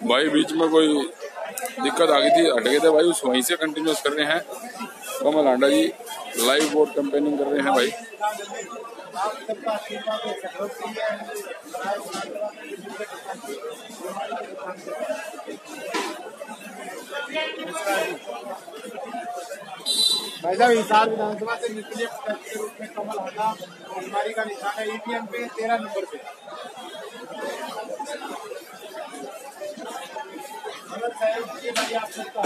भाई बीच में कोई दिक्कत आ गई थी, हट गए थे भाई, उस वहीं से कंटिन्यूस कर रहे हैं। कमल हांडा जी लाइव बोर्ड कैंपेनिंग कर रहे हैं भाई। भाई साहब हिसार विधानसभा से निर्दलीय प्रत्याशी के रूप में कमल हांडा अलमारी का निशान है ईवीएम पे 13 नंबर पे। आप सकता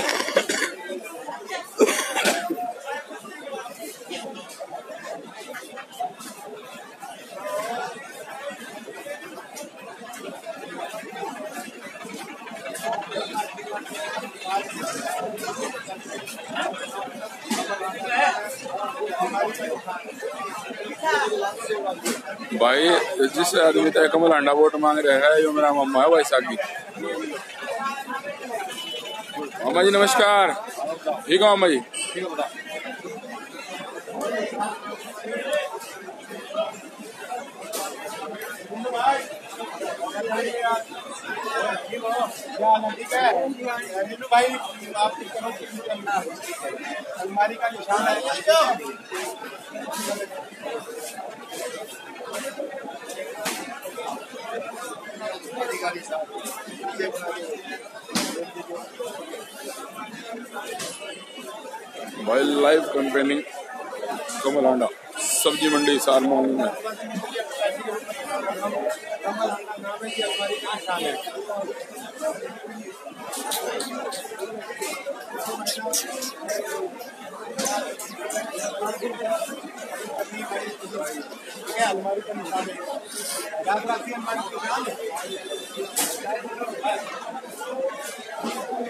भाई जिस आदमी तक कमल हांडा वोट मांग रहे हैं, यो मेरा मामा है भाई साकी। मामा जी नमस्कार। ठीक है मामा जी। भाई आपकी तरफ अलमारी का निशान है। भाई लाइव कैंपेनिंग कमल हांडा सब्जी मंडी हिसार मोहल्ले में।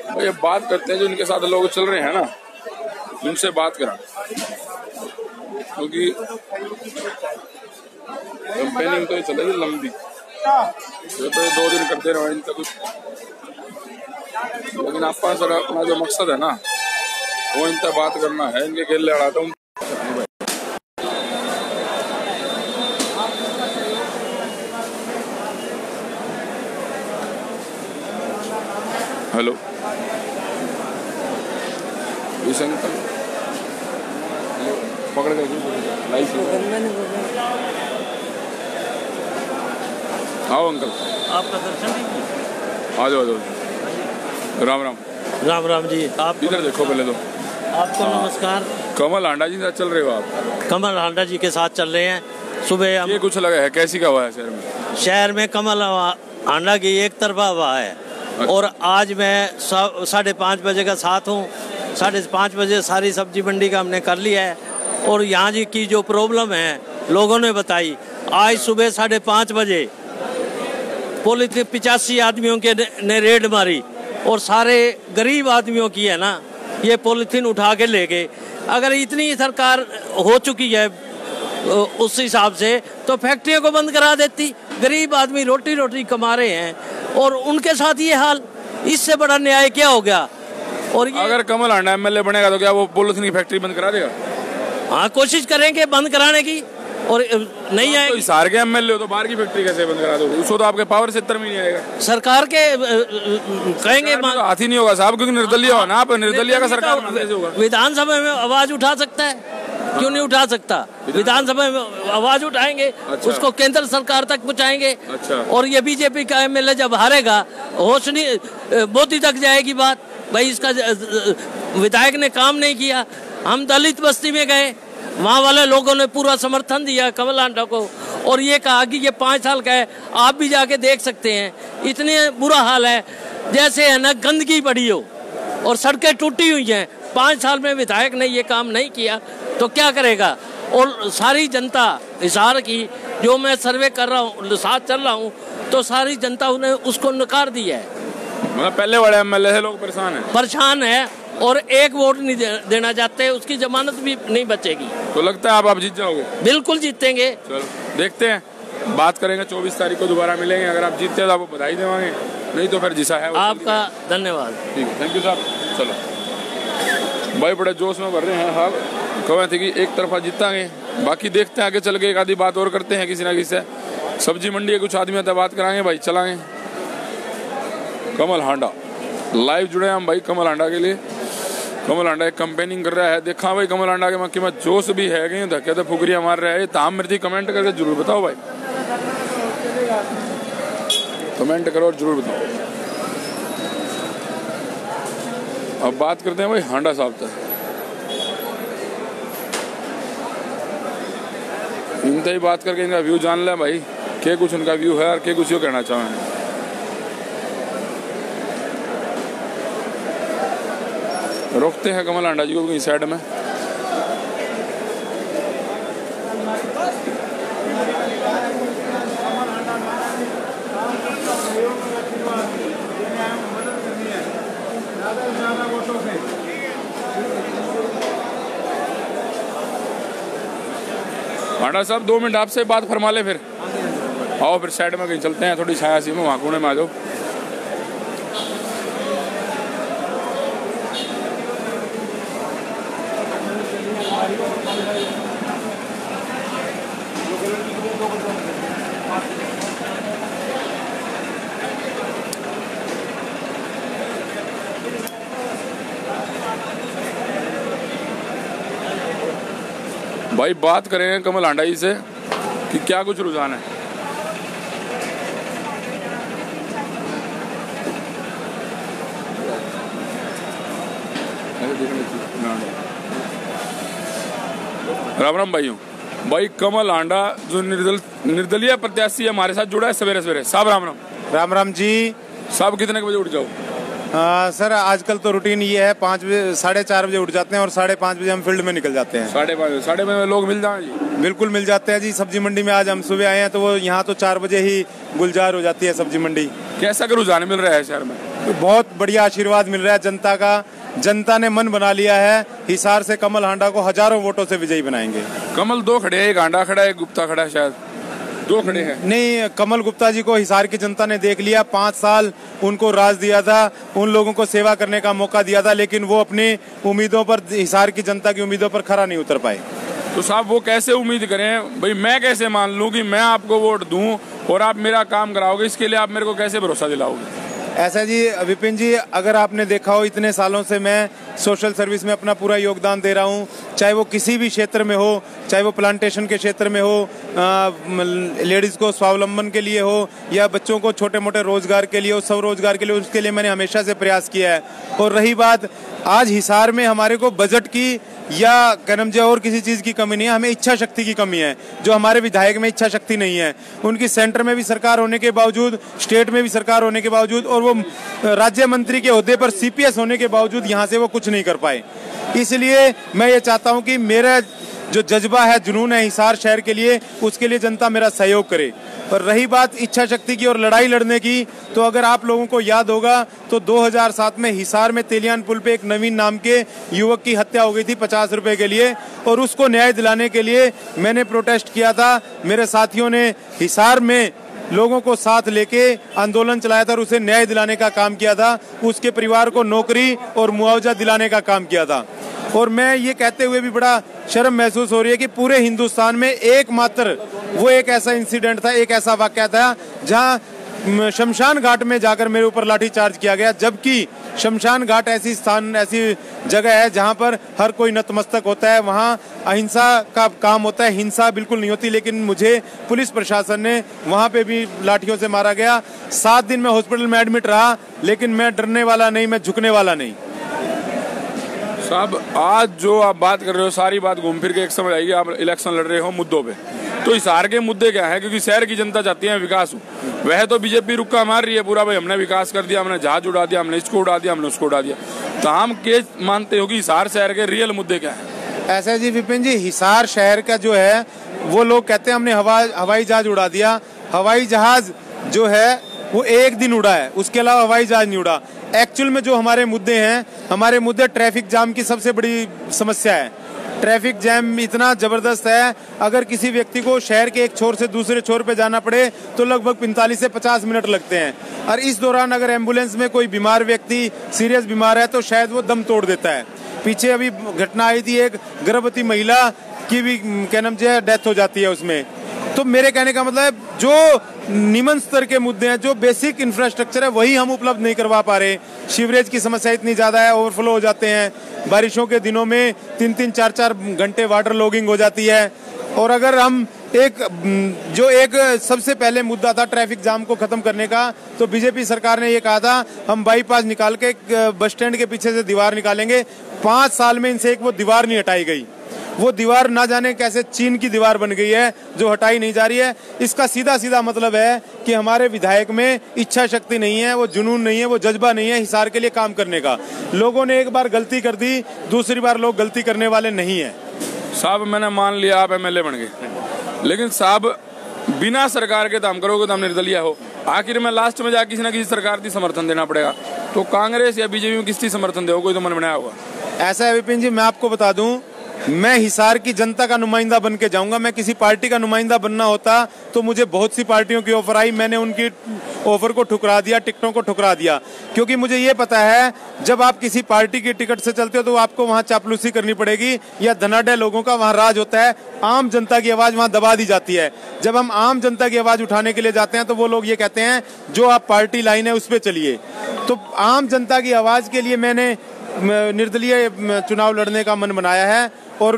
भाई अब बात करते हैं जो इनके साथ लोग चल रहे हैं ना, उनसे बात करा, क्योंकि कैंपेनिंग तो चलेगी लंबी, तो 2 दिन करते रहो इनका कुछ, लेकिन आपका सर अपना जो मकसद है ना वो इनसे बात करना है। इनके खेल लड़ाता हूँ। हेलो इस अंकल पकड़ के लाइफ आओ अंकल, आपका दर्शन कीजिए। आ जाओ। राम राम। राम राम जी। आप इधर देखो पहले तो। आपको नमस्कार। कमल हांडा जी साथ चल रहे हो आप? कमल हांडा जी के साथ चल रहे हैं। सुबह हम ये कुछ लगा है कैसी का हुआ है शहर में? शहर में कमल हांडा की एक तरफा हुआ है। और आज मैं 5:30 बजे का साथ हूँ। 5:30 बजे सारी सब्जी मंडी का हमने कर लिया है। और यहाँ जी की जो प्रॉब्लम है लोगों ने बताई, आज सुबह 5:30 बजे पुलिस के 85 आदमियों के ने रेड मारी और सारे गरीब आदमियों की है ना ये पॉलिथीन उठा के ले गए। अगर इतनी सरकार हो चुकी है उस हिसाब से तो फैक्ट्रियों को बंद करा देती। गरीब आदमी रोटी कमा रहे हैं और उनके साथ ये हाल, इससे बड़ा न्याय क्या हो गया? और ये अगर कमल हांडा एमएलए बनेगा तो क्या वो पॉलिथीन की फैक्ट्री बंद करा देगा? हाँ, कोशिश करेंगे बंद कराने की। और नहीं आए तो हिसार के एमएलए हो तो बाहर की फैक्ट्री कैसे बंद करा दोगे? उसको तो आपके पावर से इतना भी नहीं आएगा। सरकार के कहेंगे तो हाथ ही नहीं होगा साहब, क्योंकि निर्दलीय हो ना आप। निर्दलीय का सरकार होगा। विधानसभा में आवाज उठा सकता है, क्यों नहीं उठा सकता? विधानसभा में आवाज उठाएंगे। अच्छा। उसको केंद्र सरकार तक पहुंचाएंगे। अच्छा। और ये बीजेपी का एमएलए जब हारेगा होश नहीं, मोदी तक जाएगी बात, भाई इसका विधायक ने काम नहीं किया। हम दलित बस्ती में गए, वहाँ वाले लोगों ने पूरा समर्थन दिया कमल हांडा को और ये कहा कि ये 5 साल का है, आप भी जाके देख सकते हैं। इतने बुरा हाल है जैसे है ना गंदगी पड़ी हो और सड़कें टूटी हुई हैं। 5 साल में विधायक ने ये काम नहीं किया तो क्या करेगा? और सारी जनता हिसार की, जो मैं सर्वे कर रहा हूँ, साथ चल रहा हूँ, तो सारी जनता उन्हें उसको नकार दिया है। मतलब पहले बड़े एमएलए से लोग परेशान है और एक वोट नहीं देना चाहते, उसकी जमानत भी नहीं बचेगी। तो लगता है आप जीत जाओगे? बिल्कुल जीतेंगे। चलो देखते हैं, बात करेंगे। 24 तारीख को दोबारा मिलेंगे। अगर आप जीतते हैं तो आपको बधाई देवांगे, नहीं तो फिर जिसा है। आपका धन्यवाद। ठीक है, थैंक यू साहब। चलो भाई बड़े जोश में भर रहे हैं साहब। कहे थे कि एक तरफा जीतांगे, बाकी देखते हैं आगे चल के। एक आधी बात और करते हैं किसी ना किसी से। सब्जी मंडी के कुछ आदमी बात कराएंगे भाई, चलाएंगे। कमल हांडा लाइव जुड़े हम भाई कमल हांडा के लिए। कमल हांडा एक कंपेनिंग कर रहा है, देखा भाई कमल हांडा के मक्की में जोश भी है गई, धक्के तो फुकरिया मार रहा है। ताम मिर्ची कमेंट करके जरूर बताओ भाई, कमेंट करो और जरूर बताओ। अब बात करते हैं भाई हांडा साहब तक। इनसे ही बात करके इनका व्यू जान लें भाई, क्या कुछ उनका व्यू है और क्या कुछ यो कहना चाहें। रोकते हैं कमल हांडा जी को कहीं साइड में। हांडा साहब 2 मिनट आपसे बात फरमा ले, फिर आओ फिर साइड में कहीं चलते हैं, थोड़ी छाया सी में वहाँ कोने में आ जाओ। भाई बात करेंगे कमल हांडा जी से कि क्या कुछ रुझान है। राम राम भाइयों। भाई कमल हांडा जो निर्दलीय प्रत्याशी है हमारे साथ जुड़ा है सवेरे सवेरे। साहब राम राम। राम राम जी। साहब कितने बजे उठ जाओ? सर आजकल तो रूटीन ये है 5 बजे 4:30 बजे उठ जाते हैं और 5:30 बजे हम फील्ड में निकल जाते हैं। 5:30 में लोग मिल जाए जी? बिल्कुल मिल जाते हैं जी। सब्जी मंडी में आज हम सुबह आए हैं तो वो यहाँ तो 4 बजे ही गुलजार हो जाती है सब्जी मंडी। कैसा रुझान मिल रहा है शहर में? बहुत बढ़िया आशीर्वाद मिल रहा है जनता का। जनता ने मन बना लिया है, हिसार से कमल हांडा को हजारों वोटों से विजयी बनाएंगे। कमल 2 खड़े हैं, एक हांडा खड़ा है, एक गुप्ता खड़ा है, शायद 2 खड़े हैं। नहीं, कमल गुप्ता जी को हिसार की जनता ने देख लिया। 5 साल उनको राज दिया था, उन लोगों को सेवा करने का मौका दिया था, लेकिन वो अपनी उम्मीदों पर, हिसार की जनता की उम्मीदों पर खरा नहीं उतर पाए। तो साहब वो कैसे उम्मीद करें भाई, मैं कैसे मान लूं कि मैं आपको वोट दूं और आप मेरा काम कराओगे? इसके लिए आप मेरे को कैसे भरोसा दिलाओगे? ऐसा जी विपिन जी, अगर आपने देखा हो इतने सालों से मैं सोशल सर्विस में अपना पूरा योगदान दे रहा हूँ, चाहे वो किसी भी क्षेत्र में हो, चाहे वो प्लांटेशन के क्षेत्र में हो, लेडीज़ को स्वावलंबन के लिए हो या बच्चों को छोटे मोटे रोजगार के लिए हो, स्वरोजगार के लिए, उसके लिए मैंने हमेशा से प्रयास किया है। और रही बात आज हिसार में हमारे को बजट की या कनमजे और किसी चीज़ की कमी नहीं है, हमें इच्छा शक्ति की कमी है। जो हमारे विधायक में इच्छा शक्ति नहीं है, उनकी सेंटर में भी सरकार होने के बावजूद, स्टेट में भी सरकार होने के बावजूद और वो राज्य मंत्री के ओहदे पर CPS होने के बावजूद यहाँ से वो कुछ नहीं कर पाए। इसलिए मैं ये चाहता हूँ कि मेरा जो जज्बा है, जुनून है हिसार शहर के लिए, उसके लिए जनता मेरा सहयोग करे। और रही बात इच्छा शक्ति की और लड़ाई लड़ने की, तो अगर आप लोगों को याद होगा तो 2007 में हिसार में तेलियान पुल पे एक नवीन नाम के युवक की हत्या हो गई थी 50 रुपए के लिए, और उसको न्याय दिलाने के लिए मैंने प्रोटेस्ट किया था। मेरे साथियों ने हिसार में लोगों को साथ लेके आंदोलन चलाया था और उसे न्याय दिलाने का काम किया था, उसके परिवार को नौकरी और मुआवजा दिलाने का काम किया था। और मैं ये कहते हुए भी बड़ा शर्म महसूस हो रही है कि पूरे हिंदुस्तान में एकमात्र वो एक ऐसा इंसिडेंट था, एक ऐसा वाकया था जहां शमशान घाट में जाकर मेरे ऊपर लाठीचार्ज किया गया, जबकि शमशान घाट ऐसी जगह है जहां पर हर कोई नतमस्तक होता है, वहां अहिंसा का काम होता है, हिंसा बिल्कुल नहीं होती। लेकिन मुझे पुलिस प्रशासन ने वहां पे भी लाठियों से मारा गया। 7 दिन में हॉस्पिटल में एडमिट रहा, लेकिन मैं डरने वाला नहीं, मैं झुकने वाला नहीं। साहब आज जो आप बात कर रहे हो, सारी बात घूम फिर के एक समझ आएगी, आप इलेक्शन लड़ रहे हो मुद्दों पे, तो हिसार के मुद्दे क्या है? क्योंकि शहर की जनता चाहती है विकास हो। वह तो बीजेपी रुक्का मार रही है पूरा, भाई हमने विकास कर दिया, हमने जहाज उड़ा दिया, हमने इसको उड़ा दिया, हमने उसको उड़ा दिया। तो हम के मानते हो कि हिसार शहर के रियल मुद्दे क्या है? ऐसा जी विपिन जी, हिसार शहर का जो है, वो लोग कहते हैं हमने हवाई जहाज उड़ा दिया। हवाई जहाज जो है वो एक दिन उड़ा है, उसके अलावा हवाई जहाज नहीं उड़ा। एक्चुअल में जो हमारे मुद्दे हैं, हमारे मुद्दे ट्रैफिक जाम की सबसे बड़ी समस्या है। ट्रैफिक जैम इतना जबरदस्त है, अगर किसी व्यक्ति को शहर के एक छोर से दूसरे छोर पे जाना पड़े तो लगभग 45 से 50 मिनट लगते हैं। और इस दौरान अगर एम्बुलेंस में कोई बीमार व्यक्ति सीरियस बीमार है तो शायद वो दम तोड़ देता है। पीछे अभी घटना आई थी, एक गर्भवती महिला की भी क्या नाम जो डेथ हो जाती है उसमें। तो मेरे कहने का मतलब है जो निम्न स्तर के मुद्दे हैं, जो बेसिक इंफ्रास्ट्रक्चर है, वही हम उपलब्ध नहीं करवा पा रहे। सीवरेज की समस्या इतनी ज़्यादा है, ओवरफ्लो हो जाते हैं, बारिशों के दिनों में 3-3, 4-4 घंटे वाटर लॉगिंग हो जाती है। और अगर हम एक सबसे पहले मुद्दा था ट्रैफिक जाम को खत्म करने का, तो बीजेपी सरकार ने ये कहा था हम बाईपास निकाल के बस स्टैंड के पीछे से दीवार निकालेंगे। 5 साल में इनसे एक वो दीवार नहीं हटाई गई। वो दीवार ना जाने कैसे चीन की दीवार बन गई है जो हटाई नहीं जा रही है। इसका सीधा सीधा मतलब है कि हमारे विधायक में इच्छा शक्ति नहीं है, वो जुनून नहीं है, वो जज्बा नहीं है हिसार के लिए काम करने का। लोगों ने एक बार गलती कर दी, दूसरी बार लोग गलती करने वाले नहीं है। साहब मैंने मान लिया आप एमएलए बन गए, लेकिन साहब बिना सरकार के काम करोगे तो हम निर्दलीय हो। आखिर में लास्ट में जाकर किसी ना किसी सरकार की समर्थन देना पड़ेगा। तो कांग्रेस या बीजेपी में किसकी समर्थन दो, कोई तो मन बनाया होगा। ऐसा है विपिन जी, मैं आपको बता दूं, मैं हिसार की जनता का नुमाइंदा बन के जाऊंगा। मैं किसी पार्टी का नुमाइंदा बनना होता तो मुझे बहुत सी पार्टियों की ऑफर आई, मैंने उनकी ऑफर को ठुकरा दिया, टिकटों को ठुकरा दिया, क्योंकि मुझे ये पता है जब आप किसी पार्टी की टिकट से चलते हो तो आपको वहां चापलूसी करनी पड़ेगी या धनाढ्य लोगों का वहां राज होता है। आम जनता की आवाज वहां दबा दी जाती है। जब हम आम जनता की आवाज उठाने के लिए जाते हैं तो वो लोग ये कहते हैं जो आप पार्टी लाइन है उस पर चलिए। तो आम जनता की आवाज के लिए मैंने निर्दलीय चुनाव लड़ने का मन बनाया है। और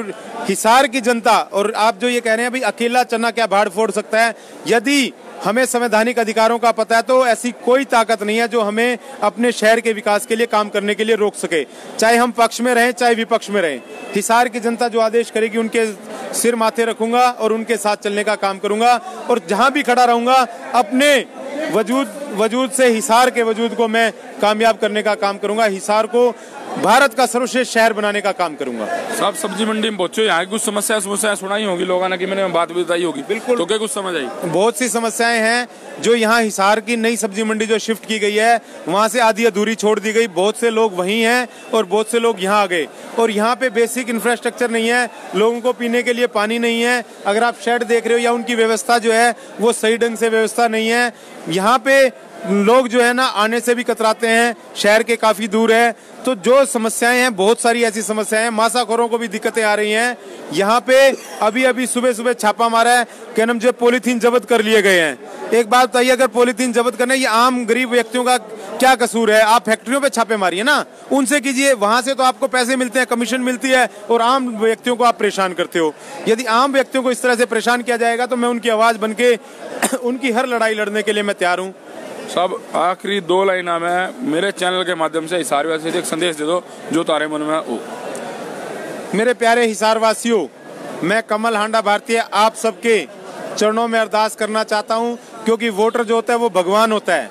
हिसार की जनता, और आप जो ये कह रहे हैं भाई अकेला चना क्या भाड़ फोड़ सकता है, यदि हमें संवैधानिक अधिकारों का पता है तो ऐसी कोई ताकत नहीं है जो हमें अपने शहर के विकास के लिए काम करने के लिए रोक सके, चाहे हम पक्ष में रहें चाहे विपक्ष में रहें। हिसार की जनता जो आदेश करेगी उनके सिर माथे रखूंगा और उनके साथ चलने का काम करूंगा। और जहां भी खड़ा रहूंगा अपने वजूद से हिसार के वजूद को मैं कामयाब करने का काम करूंगा। हिसार को भारत का सर्वश्रेष्ठ शहर बनाने का काम करूंगा। साहब सब्जी मंडी में पहुंचे, यहाँ की कुछ समस्याएं सुनाई होगी लोगों ने कि मैंने बात बताई होगी। बिल्कुल, तो क्या कुछ समझ आई? बहुत सी समस्याएं हैं जो यहाँ हिसार की नई सब्जी मंडी जो शिफ्ट की गई है वहाँ से आधी अधूरी छोड़ दी गई। बहुत से लोग वहीं हैं और बहुत से लोग यहाँ आ गए। और यहाँ पे बेसिक इंफ्रास्ट्रक्चर नहीं है, लोगों को पीने के लिए पानी नहीं है। अगर आप शेड देख रहे हो या उनकी व्यवस्था जो है वो सही ढंग से व्यवस्था नहीं है। यहाँ पे लोग जो है ना आने से भी कतराते हैं, शहर के काफी दूर है। तो जो समस्याएं हैं, बहुत सारी ऐसी समस्याएं हैं। मासाखोरों को भी दिक्कतें आ रही हैं। यहाँ पे अभी सुबह छापा मारा है, क्या नाम जो पॉलीथीन जब्त कर लिए गए हैं। एक बात बताइए, अगर पॉलीथीन जब्त करना ये आम गरीब व्यक्तियों का क्या कसूर है? आप फैक्ट्रियों पे छापे मारिए ना, उनसे कीजिए, वहां से तो आपको पैसे मिलते हैं, कमीशन मिलती है, और आम व्यक्तियों को आप परेशान करते हो। यदि आम व्यक्तियों को इस तरह से परेशान किया जाएगा तो मैं उनकी आवाज बन के उनकी हर लड़ाई लड़ने के लिए मैं तैयार हूँ। साहब आखिरी 2 लाइन में मेरे चैनल के माध्यम से हिसारवासियों से एक संदेश दे दो जो तारे मन में हो। मेरे प्यारे हिसारवासियों, मैं कमल हांडा भारतीय आप सबके चरणों में अरदास करना चाहता हूं, क्योंकि वोटर जो होता है वो भगवान होता है।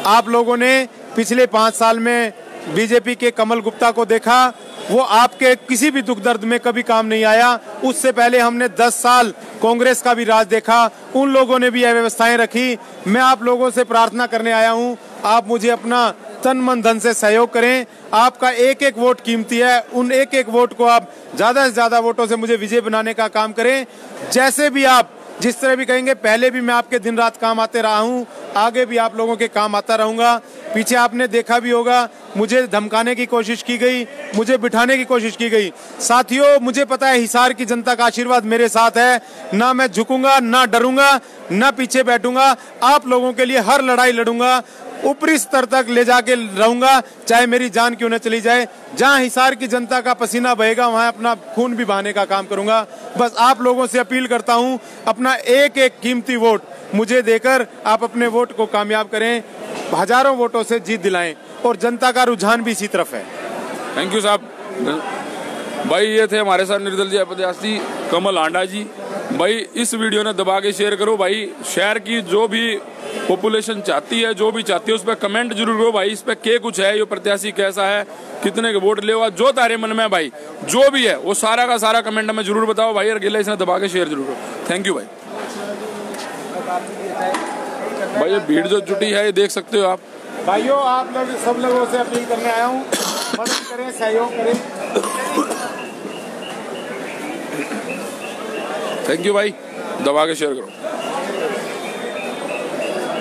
आप लोगों ने पिछले 5 साल में बीजेपी के कमल गुप्ता को देखा, वो आपके किसी भी दुख दर्द में कभी काम नहीं आया। उससे पहले हमने 10 साल कांग्रेस का भी राज देखा, उन लोगों ने भी यह व्यवस्थाएं रखी। मैं आप लोगों से प्रार्थना करने आया हूं, आप मुझे अपना तन मन धन से सहयोग करें। आपका एक एक वोट कीमती है, उन एक एक वोट को आप ज्यादा से ज्यादा वोटों से मुझे विजय बनाने का काम करें। जैसे भी आप जिस तरह भी कहेंगे, पहले भी मैं आपके दिन रात काम आते रहा हूं, आगे भी आप लोगों के काम आता रहूंगा। पीछे आपने देखा भी होगा, मुझे धमकाने की कोशिश की गई, मुझे बिठाने की कोशिश की गई। साथियों, मुझे पता है हिसार की जनता का आशीर्वाद मेरे साथ है। ना मैं झुकूंगा, ना डरूंगा, ना पीछे बैठूंगा। आप लोगों के लिए हर लड़ाई लड़ूंगा, ऊपरी स्तर तक ले जाके रहूंगा, चाहे मेरी जान क्यों न चली जाए। जहां हिसार की जनता का पसीना बहेगा वहां अपना खून भी बहाने का काम करूंगा। बस आप लोगों से अपील करता हूं, अपना एक एक कीमती वोट मुझे देकर आप अपने वोट को कामयाब करें, हजारों वोटों से जीत दिलाएं। और जनता का रुझान भी इसी तरफ है। थैंक यू साहब। भाई ये थे हमारे साथ निर्दलीय प्रत्याशी कमल हांडा जी। भाई इस वीडियो ने दबा के शेयर करो भाई। शहर की जो भी पॉपुलेशन चाहती है, जो भी चाहती है, उस पर कमेंट जरूर करो भाई। इस पर क्या कुछ है, ये प्रत्याशी कैसा है, कितने के वोट लेगा, जो तारे मन में भाई जो भी है वो सारा का सारा कमेंट में जरूर बताओ भाई। और गिले इसने दबा के शेयर जरूर करो। थैंक यू भाई। भाई ये भीड़ जो जुटी है ये देख सकते हो आप। भाइयों, आप लोग सब लोगों से अपील करने आया हूँ, मदद करें, सहयोग करें। थैंक यू भाई, दबा के शेयर करो।